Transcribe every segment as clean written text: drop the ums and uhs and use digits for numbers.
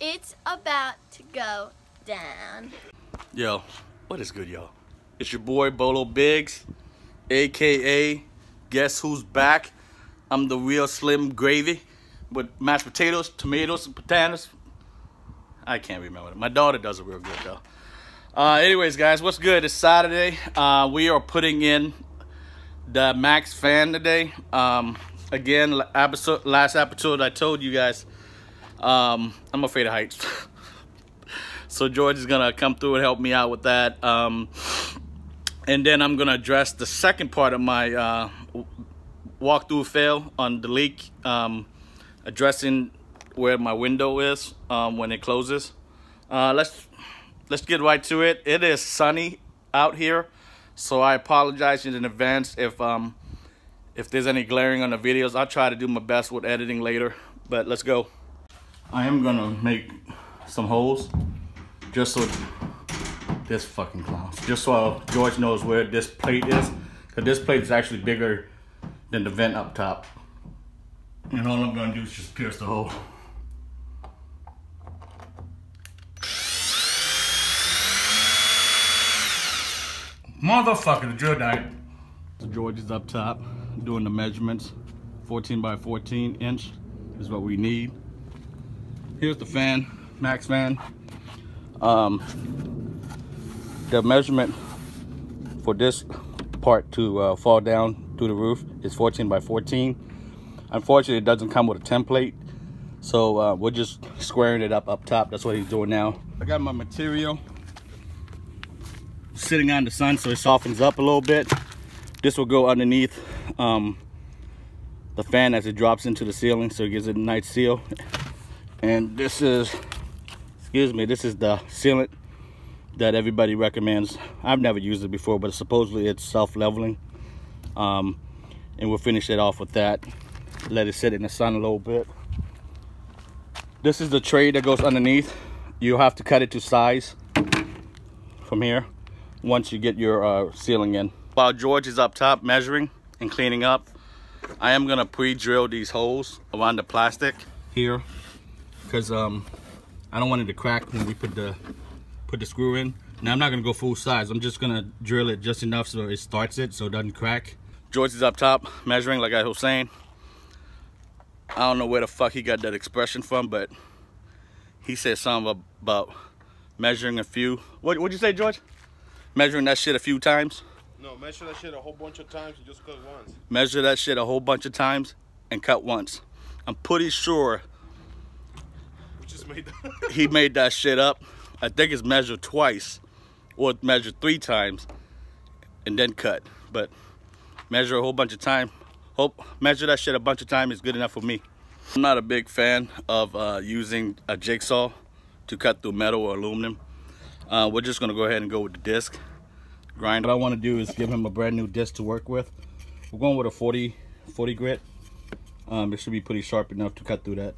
It's about to go down. Yo, what is good, y'all? It's your boy Bolo Biggs, aka Guess Who's Back. I'm the real Slim Gravy with mashed potatoes, tomatoes, and potatoes. I can't remember it. My daughter does it real good though. Anyways, guys, what's good? It's Saturday. We are putting in the Maxx Fan today. Again, last episode I told you guys I'm afraid of heights. So George is gonna come through and help me out with that. And then I'm gonna address the second part of my walkthrough fail on the leak, addressing where my window is when it closes. Let's get right to it. It is sunny out here, so I apologize in advance if there's any glaring on the videos. I'll try to do my best with editing later, but let's go. I am gonna make some holes just so this fucking clown, just so George knows where this plate is, because this plate is actually bigger than the vent up top. And all I'm gonna do is just pierce the hole. Motherfucker, the drill died. So George is up top doing the measurements. 14 by 14 inch is what we need. Here's the fan, Maxx Fan. The measurement for this part to fall down through the roof is 14 by 14. Unfortunately, it doesn't come with a template, so we're just squaring it up top. That's what he's doing now. I got my material sitting on the sun so it softens up a little bit. This will go underneath the fan as it drops into the ceiling, so it gives it a nice seal. And this is, excuse me, this is the sealant that everybody recommends. I've never used it before, but supposedly it's self-leveling. And we'll finish it off with that. Let it sit in the sun a little bit. This is the tray that goes underneath. You'll have to cut it to size from here once you get your sealing in. While George is up top measuring and cleaning up, I am gonna pre-drill these holes around the plastic here, because I don't want it to crack when we put the screw in. Now I'm not gonna go full size. I'm just gonna drill it just enough so it starts it, so it doesn't crack. George is up top measuring, like I was saying. I don't know where the fuck he got that expression from, but he said something about measuring a few. What'd you say, George? Measuring that shit a few times? No, measure that shit a whole bunch of times and just cut once. Measure that shit a whole bunch of times and cut once. I'm pretty sure We just made that. he made that shit up. I think it's measured twice or measured 3 times and then cut. But measure a whole bunch of time. Measure that shit a bunch of times is good enough for me. I'm not a big fan of using a jigsaw to cut through metal or aluminum. We're just gonna go ahead and go with the disc grind. What I want to do is give him a brand new disc to work with. We're going with a 40 grit. It should be pretty sharp enough to cut through that.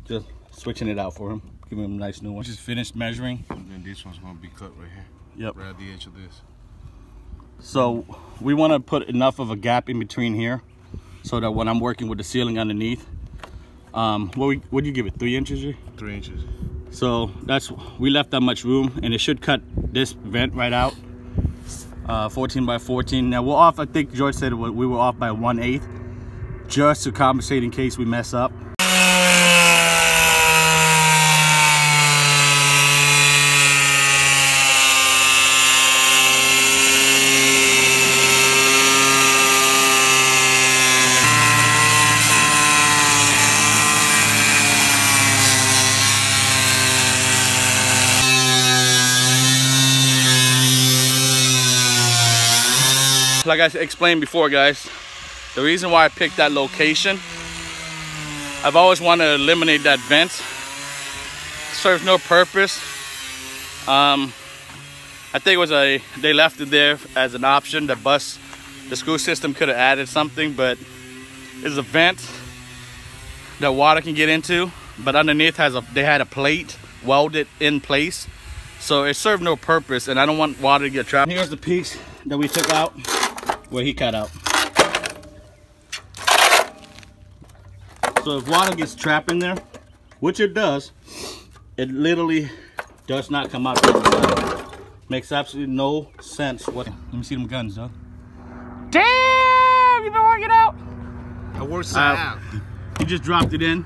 Just switching it out for him, giving him a nice new one. Just finished measuring. And then this one's gonna be cut right here. Yep. Right at the edge of this. So we want to put enough of a gap in between here so that when I'm working with the ceiling underneath, what do you give it, 3 inches? 3 inches. So we left that much room, and it should cut this vent right out. 14 by 14. Now we're off, I think George said we were off by 1/8, just to compensate in case we mess up. Like I explained before, guys, the reason why I picked that location, I've always wanted to eliminate that vent. It serves no purpose. I think it was they left it there as an option. The school system could have added something, but it's a vent that water can get into, but underneath they had a plate welded in place, so it served no purpose, and I don't want water to get trapped. Here's the piece that we took out where he cut out. So if water gets trapped in there, which it does. It literally does not come out. Makes absolutely no sense. What? Let me see them guns, though. Damn! You been working out? I worked out. He just dropped it in.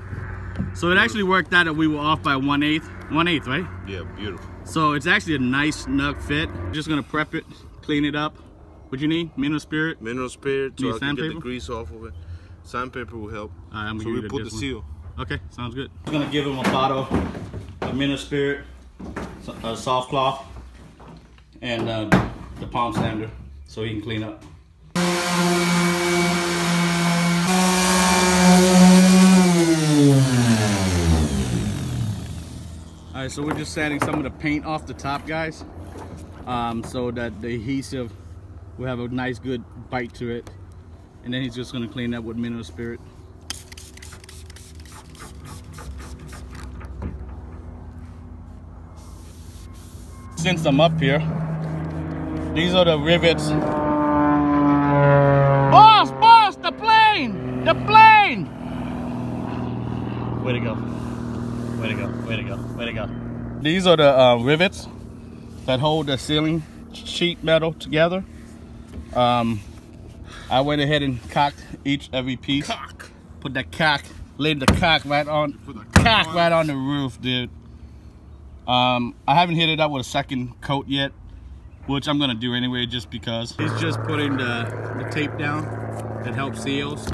So it actually worked out that we were off by 1/8. 1/8, right? Yeah, beautiful. So it's actually a nice snug fit. Just gonna prep it, clean it up. What you need? Mineral spirit? Mineral spirit so I can sandpaper? get the grease off of it. Sandpaper will help. I'm So gonna we give it put this the one. seal. Okay, sounds good. I'm gonna give him a bottle of mineral spirit, a soft cloth, and the palm sander so he can clean up. Alright, so we're just sanding some of the paint off the top, guys, so that the adhesive will have a nice good bite to it, and then he's just gonna clean that with mineral spirit. Since I'm up here, these are the rivets. Boss, the plane! The plane! Way to go. Way to go, way to go, way to go. These are the rivets that hold the ceiling sheet metal together. I went ahead and cocked every piece. Cock. Put the cock, laid the cock right on, right on the roof, dude. I haven't hit it up with a second coat yet, which I'm gonna do anyway, just because. He's just putting the tape down that helps seals.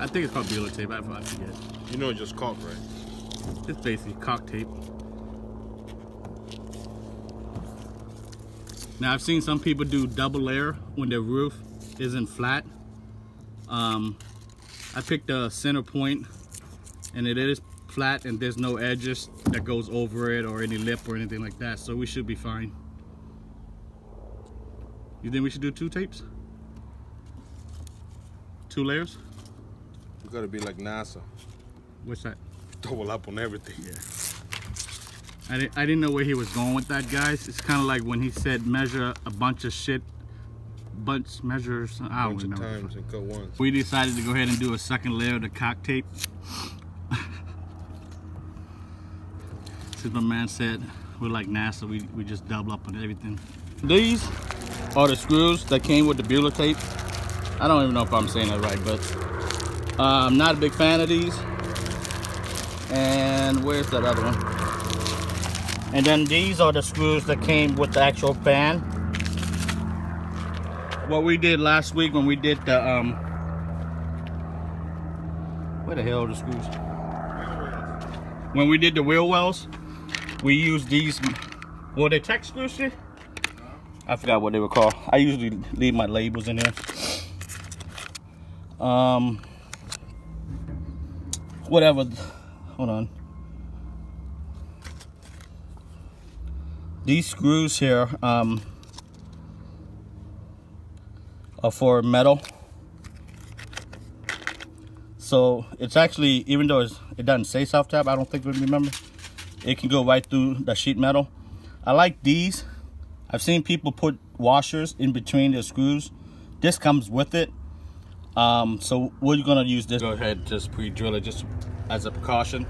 I think it's called Bueller tape. I forget. You know, just caulk, right? It's basically caulk tape. Now I've seen some people do double layer when their roof isn't flat. I picked a center point, and it is flat, and there's no edges that goes over it or any lip or anything like that, so we should be fine. You think we should do 2 tapes? 2 layers? You gotta be like NASA. What's that? Double up on everything. Yeah. I didn't know where he was going with that, guys. It's kind of like when he said measure a bunch of shit. Measures, I don't Bunch know. of times and cut once. We decided to go ahead and do a second layer of the caulk tape. Since my man said we're like NASA, we just double up on everything. These are the screws that came with the Bueller tape. I don't even know if I'm saying that right, but I'm not a big fan of these. And where's that other one? And then these are the screws that came with the actual fan. What we did last week when we did the where the hell are the screws? When we did the wheel wells, we used these. Were they Teks screws? Shit? I forgot what they were called. I usually leave my labels in there. Whatever. Hold on. These screws here are for metal. So it's actually, even though it doesn't say soft tap, I don't think we remember, it can go right through the sheet metal. I like these. I've seen people put washers in between the screws. This comes with it. So we're gonna use this. Go ahead, just pre-drill it just as a precaution.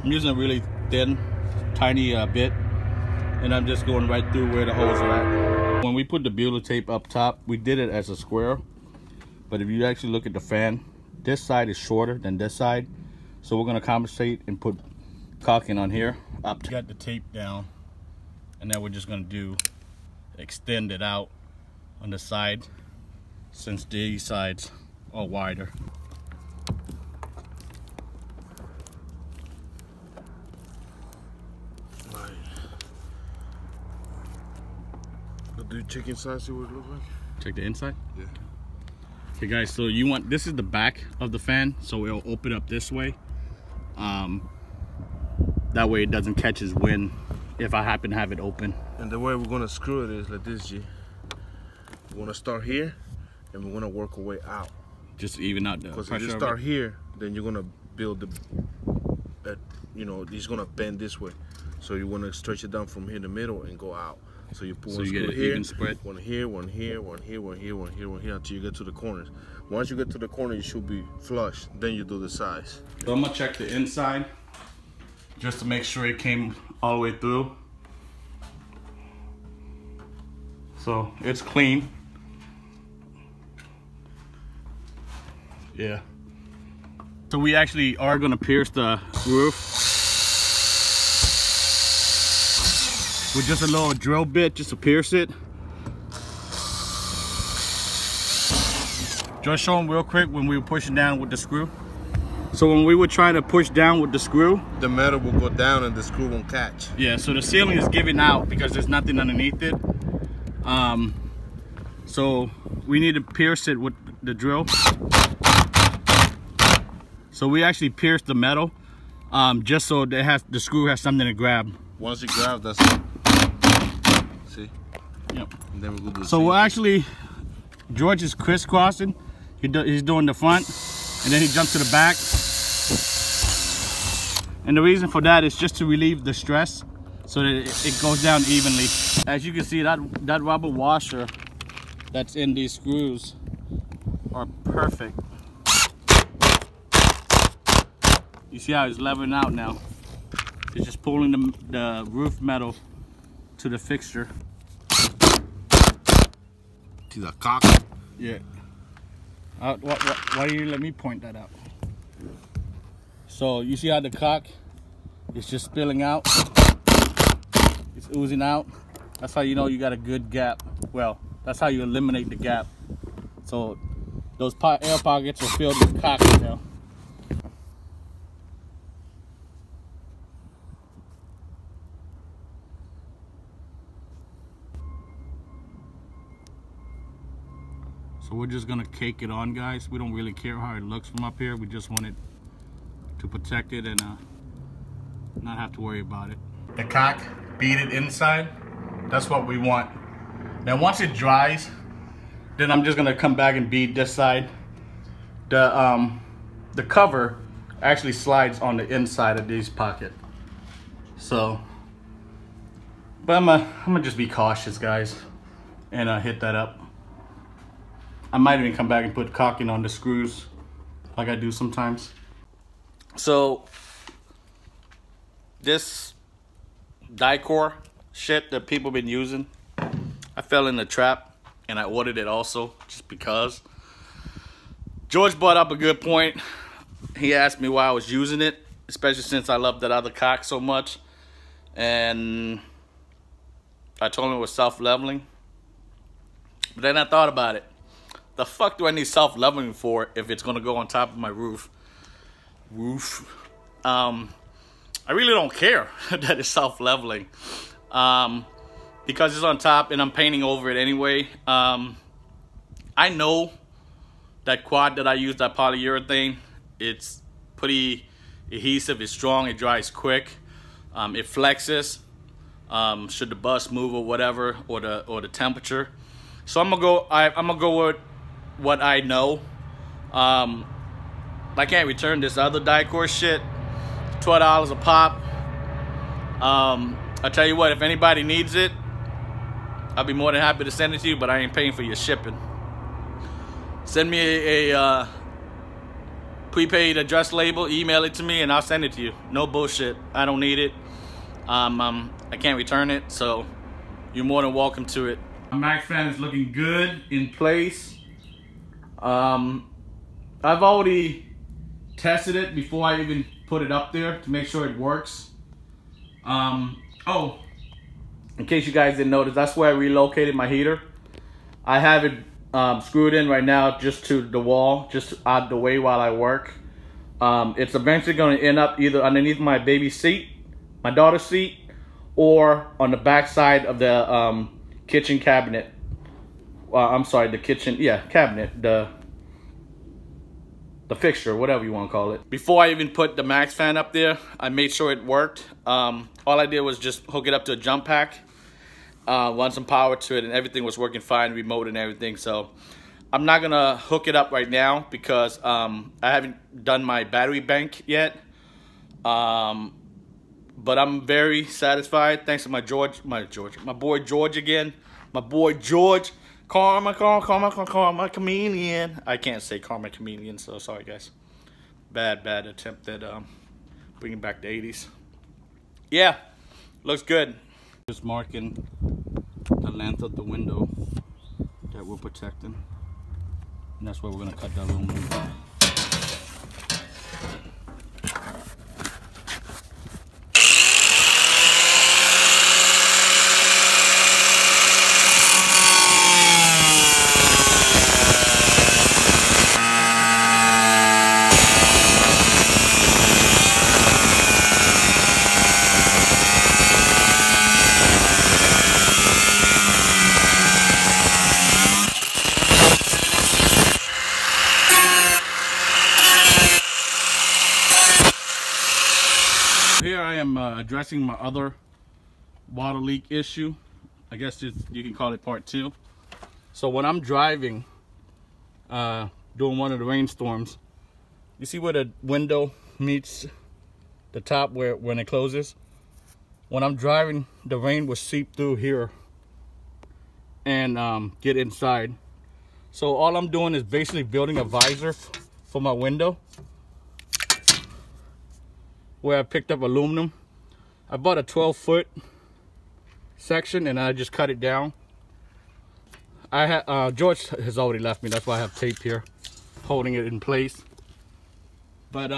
I'm using a really thin, tiny bit, and I'm just going right through where the holes are at. When we put the Bueller tape up top, we did it as a square, but if you actually look at the fan, this side is shorter than this side, so we're gonna compensate and put caulking on here. Got the tape down, and then we're just gonna extend it out on the side, since these sides are wider. Do you check inside, see what it looks like? Check the inside? Yeah. Okay guys, so this is the back of the fan, so it'll open up this way. That way it doesn't catch his wind if I happen to have it open. And the way we're gonna screw it is like this, G. We're gonna start here, and we're gonna work our way out. Just to even out the pressure. Because if you start here, then you're gonna build he's gonna bend this way. So you wanna stretch it down from here in the middle and go out. So you put So one you screw get an here, even spread. one here, one here, one here, one here, one here, one here, until you get to the corners. Once you get to the corner, you should be flush. Then you do the sides. So I'm gonna check the inside just to make sure it came all the way through. So it's clean. Yeah. So we actually are gonna pierce the roof with just a little drill bit just to pierce it. Just show them real quick when we were pushing down with the screw. So when we were trying to push down with the screw, the metal will go down and the screw won't catch. Yeah, so the ceiling is giving out because there's nothing underneath it. So we need to pierce it with the drill. So we actually pierced the metal just so that the screw has something to grab. Once you grab, that's it. See? Yep. And then we will do the so same we're thing. actually, George is crisscrossing. He's doing the front, and then he jumps to the back. And the reason for that is just to relieve the stress so that it goes down evenly. As you can see, that rubber washer that's in these screws are perfect. You see how it's leveling out now? It's just pulling the roof metal to the fixture. To the caulk. Yeah. Why do you let me point that out? So you see how the caulk is just spilling out? It's oozing out. That's how you know you got a good gap. Well, that's how you eliminate the gap. So those air pockets are filled with caulk now. So we're just gonna cake it on, guys. We don't really care how it looks from up here. We just want it to protect it and not have to worry about it. The caulk, bead it inside. That's what we want. Now once it dries, then I'm just gonna come back and bead this side. The cover actually slides on the inside of this pocket. So, but I'm gonna just be cautious, guys, and hit that up. I might even come back and put caulking on the screws like I do sometimes. So this Dicor shit that people been using, I fell in the trap and I ordered it also just because. George brought up a good point. He asked me why I was using it, especially since I love that other caulk so much. And I told him it was self-leveling. But then I thought about it. The fuck do I need self-leveling for if it's gonna go on top of my roof? I really don't care that it's self-leveling because it's on top and I'm painting over it anyway. I know that quad that I use, that polyurethane, it's pretty adhesive, it's strong, it dries quick, it flexes should the bus move or whatever, or the temperature. So I'm gonna go with what I know. I can't return this other Dicor shit. $12 a pop. I'll tell you what, if anybody needs it, I'll be more than happy to send it to you, but I ain't paying for your shipping. Send me a prepaid address label, email it to me, and I'll send it to you. No bullshit. I don't need it. I can't return it, so you're more than welcome to it. Maxx Fan is looking good in place. I've already tested it before I even put it up there to make sure it works. Oh, in case you guys didn't notice, that's where I relocated my heater. I have it screwed in right now just to the wall, just out the way while I work. It's eventually going to end up either underneath my baby's seat, my daughter's seat, or on the back side of the kitchen cabinet. I'm sorry, the kitchen, cabinet, the fixture, whatever you want to call it. Before I even put the Maxx Fan up there, I made sure it worked. All I did was just hook it up to a jump pack, run some power to it, and everything was working fine, remote and everything. So I'm not gonna hook it up right now because I haven't done my battery bank yet. but I'm very satisfied. Thanks to my boy George again. My boy George. Karma chameleon. I can't say karma chameleon, so sorry guys. Bad attempt at bringing back the 80s. Yeah, looks good. Just marking the length of the window that we're protecting, and that's where we're gonna cut that aluminum. Here I am addressing my other water leak issue. I guess you can call it part 2. So when I'm driving, during one of the rainstorms, you see where the window meets the top when it closes? When I'm driving, the rain will seep through here and get inside. So all I'm doing is basically building a visor for my window, where I picked up aluminum. I bought a 12-foot section and I just cut it down. George has already left me, that's why I have tape here holding it in place. But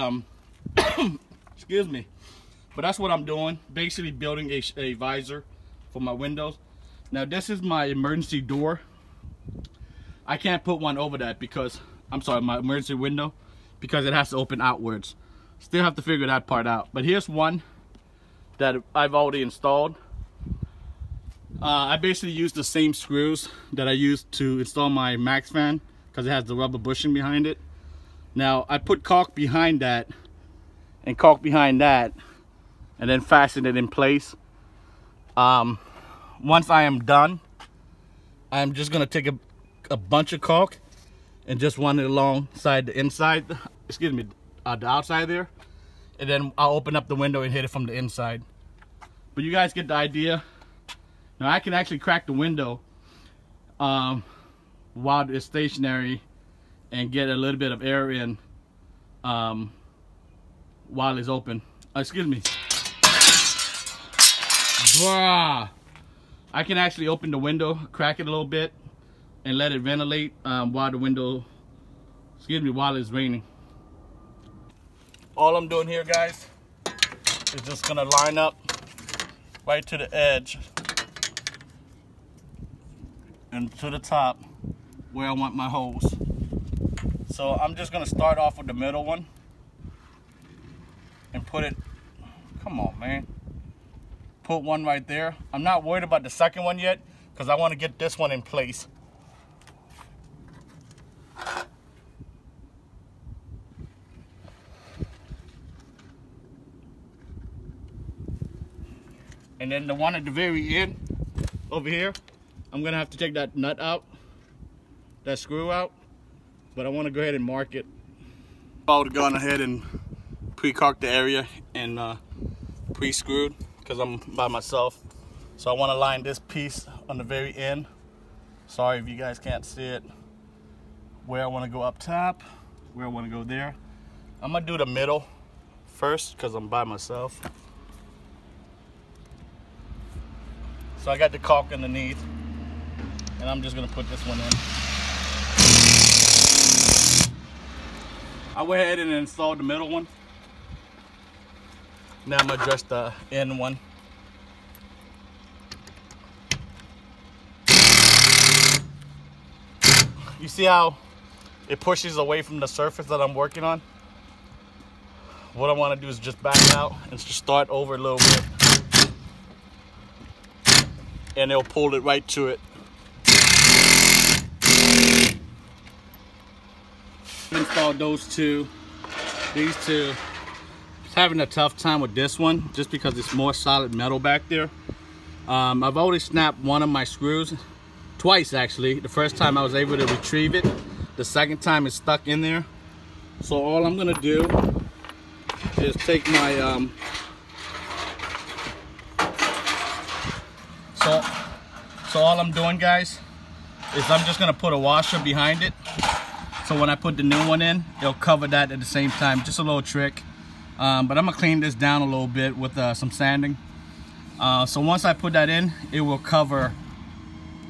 excuse me. But that's what I'm doing, basically building a visor for my windows. Now this is my emergency door. I can't put one over that because, I'm sorry, my emergency window, because it has to open outwards. Still have to figure that part out. But here's one that I've already installed. I basically used the same screws that I used to install my Maxx Fan, because it has the rubber bushing behind it. Now I put caulk behind that and caulk behind that, and then fasten it in place. Once I am done, I'm just gonna take a bunch of caulk and just run it alongside the inside, excuse me, the outside there, and then I'll open up the window and hit it from the inside. But you guys get the idea. Now I can actually crack the window while it's stationary and get a little bit of air in while it's open. Excuse me. Bruh. I can actually open the window, crack it a little bit, and let it ventilate while the window, excuse me, while it's raining. All I'm doing here, guys, is just gonna line up right to the edge and to the top where I want my hose. So I'm just gonna start off with the middle one and put it, come on man, put one right there. I'm not worried about the second one yet because I want to get this one in place. And then the one at the very end, over here, I'm gonna have to take that nut out, that screw out, but I wanna go ahead and mark it. I would've gone ahead and pre-caulked the area and pre-screwed, because I'm by myself. So I wanna line this piece on the very end. Sorry if you guys can't see it. Where I wanna go up top, where I wanna go there. I'm gonna do the middle first, because I'm by myself. So I got the caulk underneath, and I'm just gonna put this one in. I went ahead and installed the middle one. Now I'm gonna address the end one. You see how it pushes away from the surface that I'm working on? What I wanna do is just back out and just start over a little bit. And it'll pull it right to it. Installed those two, these two. Just having a tough time with this one just because it's more solid metal back there. I've already snapped one of my screws, twice actually. The first time I was able to retrieve it. The second time it's stuck in there. So all I'm gonna do is take my So all I'm doing, guys, is I'm just gonna put a washer behind it. So when I put the new one in, it'll cover that at the same time. Just a little trick. But I'm gonna clean this down a little bit with some sanding. So once I put that in, it will cover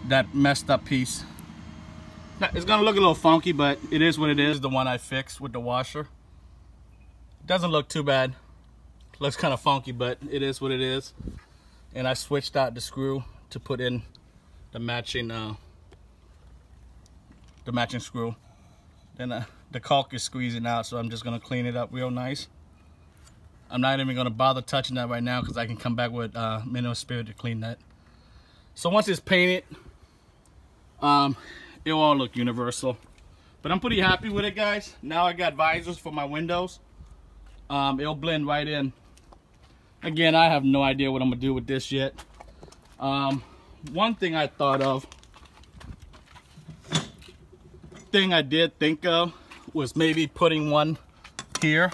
that messed up piece. Now, it's gonna look a little funky, but it is what it is. The one I fixed with the washer. It doesn't look too bad. Looks kind of funky, but it is what it is. And I switched out the screw to put in the matching screw. Then the caulk is squeezing out, so I'm just gonna clean it up real nice. I'm not even gonna bother touching that right now because I can come back with mineral spirit to clean that. So once it's painted, it'll all look universal. But I'm pretty happy with it, guys. Now I got visors for my windows. It'll blend right in. Again, I have no idea what I'm gonna do with this yet. One thing I thought of, I did think of, was maybe putting one here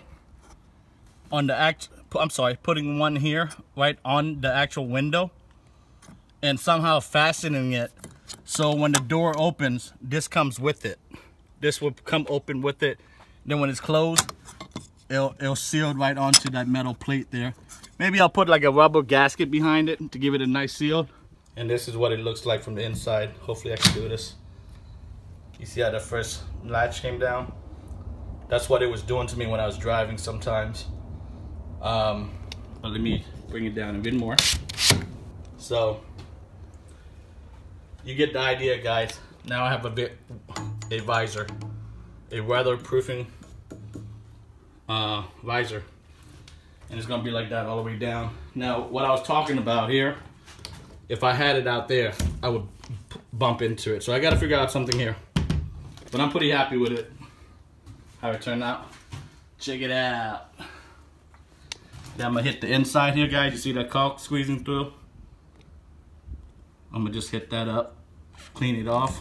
on the putting one here right on the actual window and somehow fastening it so when the door opens, this comes with it. This will come open with it. Then when it's closed, it'll seal right onto that metal plate there. Maybe I'll put like a rubber gasket behind it to give it a nice seal. And this is what it looks like from the inside. Hopefully I can do this. You see how the first latch came down? That's what it was doing to me when I was driving sometimes. But let me bring it down a bit more. So you get the idea, guys. Now I have a visor, a weatherproofing visor, and it's gonna be like that all the way down. Now what I was talking about here, if I had it out there, I would bump into it. So I got to figure out something here. But I'm pretty happy with it, how it turned out. Check it out. Then I'm gonna hit the inside here, guys. You see that caulk squeezing through? I'm gonna just hit that up, clean it off.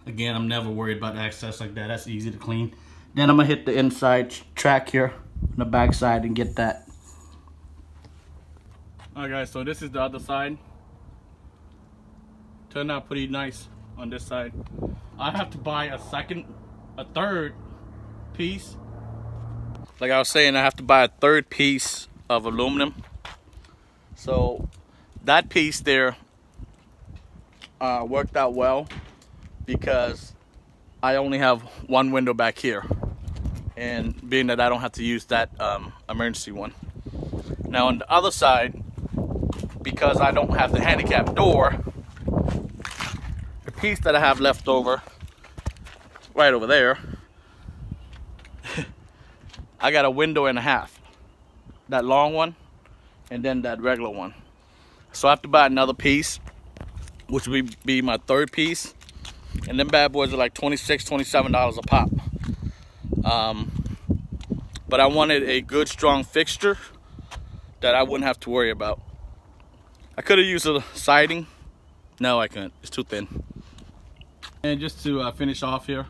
Again, I'm never worried about access like that. That's easy to clean. Then I'm gonna hit the inside track here on the back side and get that. Alright guys, so this is the other side. Turned out pretty nice on this side. I have to buy a third piece. Like I was saying, I have to buy a third piece of aluminum. So that piece there worked out well because I only have one window back here, and being that I don't have to use that emergency one. Now on the other side, because I don't have the handicap door, the piece that I have left over right over there, I got a window and a half, that long one and then that regular one. So I have to buy another piece, which would be my third piece, and them bad boys are like $26, $27 a pop. But I wanted a good strong fixture that I wouldn't have to worry about. I could have used a siding. No, I couldn't. It's too thin. And just to finish off here,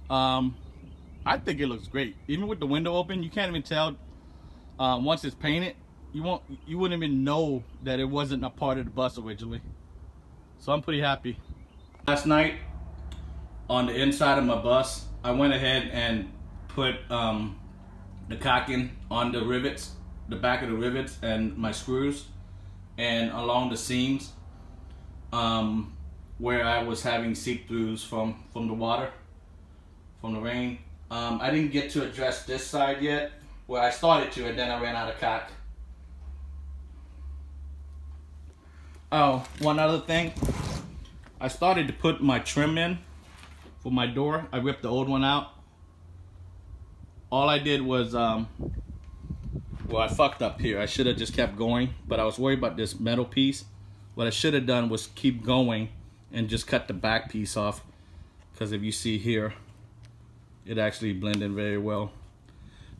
I think it looks great. Even with the window open, you can't even tell. Once it's painted, you wouldn't even know that it wasn't a part of the bus originally. So I'm pretty happy. Last night, on the inside of my bus, I went ahead and put the caulking on the rivets, the back of the rivets and my screws, and along the seams where I was having seep-throughs from the water, from the rain. I didn't get to address this side yet. Well, I started to, and then I ran out of caulk. Oh, one other thing. I started to put my trim in for my door. I ripped the old one out. All I did was, well, I fucked up here. I should have just kept going, but I was worried about this metal piece. What I should have done was keep going and just cut the back piece off, because if you see here, it actually blended very well.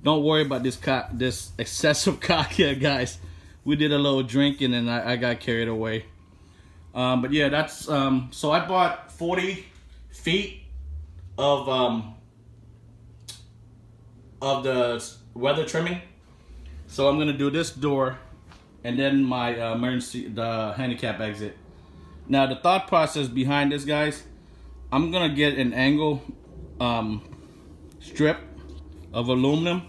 Don't worry about this excessive caulk here, guys. We did a little drinking and I got carried away. But yeah, that's so I bought 40 feet of the weather trimming. So I'm gonna do this door and then my the handicap exit. Now the thought process behind this, guys, I'm gonna get an angle strip of aluminum,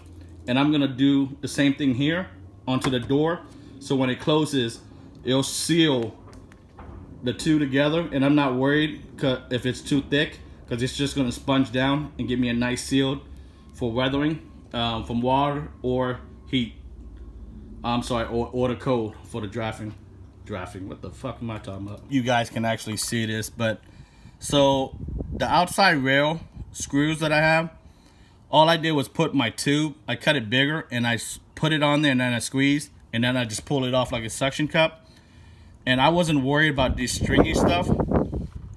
and I'm gonna do the same thing here onto the door, so when it closes, it'll seal the two together, and I'm not worried if it's too thick, because it's just gonna sponge down and give me a nice seal for weathering from water or heat. I'm sorry, or the cold for the drafting. What the fuck am I talking about? You guys can actually see this, but so the outside rail screws that I have, all I did was put my tube, I cut it bigger, and I put it on there, and then I squeezed, and then I just pull it off like a suction cup. And I wasn't worried about this stringy stuff.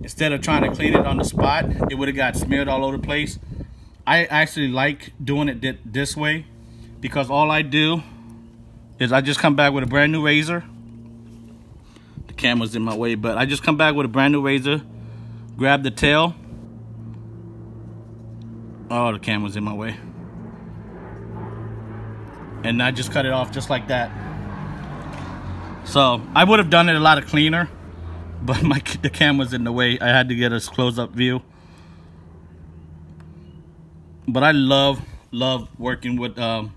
Instead of trying to clean it on the spot, it would have got smeared all over the place. I actually like doing it this way, because all I do is I just come back with a brand new razor. The camera's in my way, but I just come back with a brand new razor, grab the tail. Oh, the camera's in my way. And I just cut it off just like that. So I would have done it a lot cleaner, but the camera's in the way. I had to get a close-up view. But I love working with the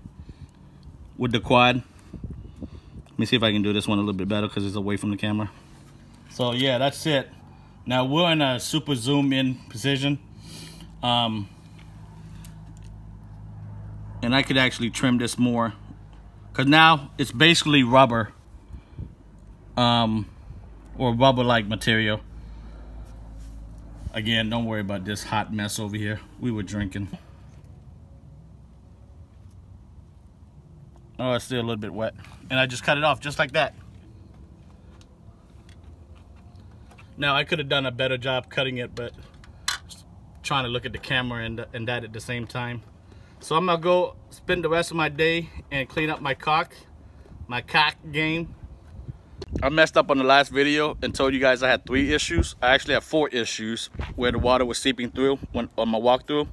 quad. Let me see if I can do this one a little bit better because it's away from the camera. So yeah, that's it. Now we're in a super zoom in position. And I could actually trim this more, because now it's basically rubber, or rubber-like material. Again, don't worry about this hot mess over here. We were drinking. Oh, it's still a little bit wet. And I just cut it off just like that. Now, I could have done a better job cutting it, but trying to look at the camera and that at the same time. So I'm gonna go spend the rest of my day and clean up my caulk game. I messed up on the last video and told you guys I had 3 issues. I actually have 4 issues where the water was seeping through on my walkthrough.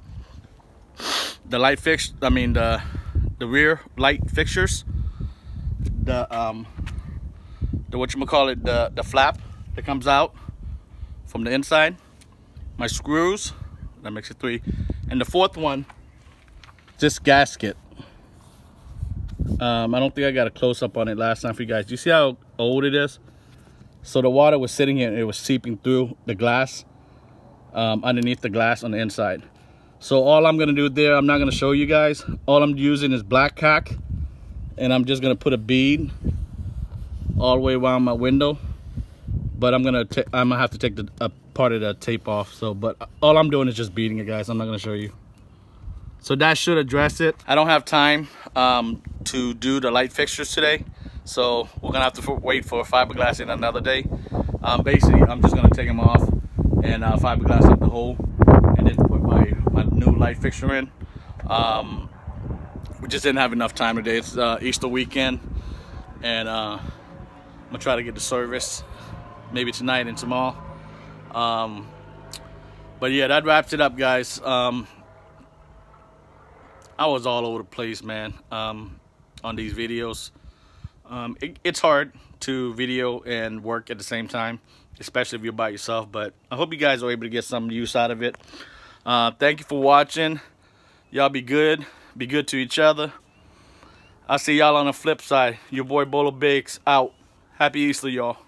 The light fix, I mean the rear light fixtures, the whatchamacallit, the flap that comes out from the inside, my screws, that makes it 3, and the 4th one, this gasket. I don't think I got a close-up on it last time for you guys. Do you see how old it is? So the water was sitting here and it was seeping through the glass, underneath the glass on the inside. So all I'm gonna do there, I'm not gonna show you guys. All I'm using is black caulk, and I'm just gonna put a bead all the way around my window. But I'm gonna have to take a part of the tape off. So, but all I'm doing is just beading it, guys. I'm not gonna show you. So that should address it. I don't have time to do the light fixtures today, so we're gonna have to wait for fiberglass in another day. Basically, I'm just gonna take them off and fiberglass up the hole, and then put my new light fixture in. We just didn't have enough time today. It's Easter weekend, and I'm gonna try to get the service maybe tonight and tomorrow. But yeah, that wraps it up, guys. I was all over the place, man, on these videos. It's hard to video and work at the same time, especially if you're by yourself, but I hope you guys are able to get some use out of it. Thank you for watching. Y'all be good to each other. I'll see y'all on the flip side. Your boy Bolo Biggs out. Happy Easter, y'all.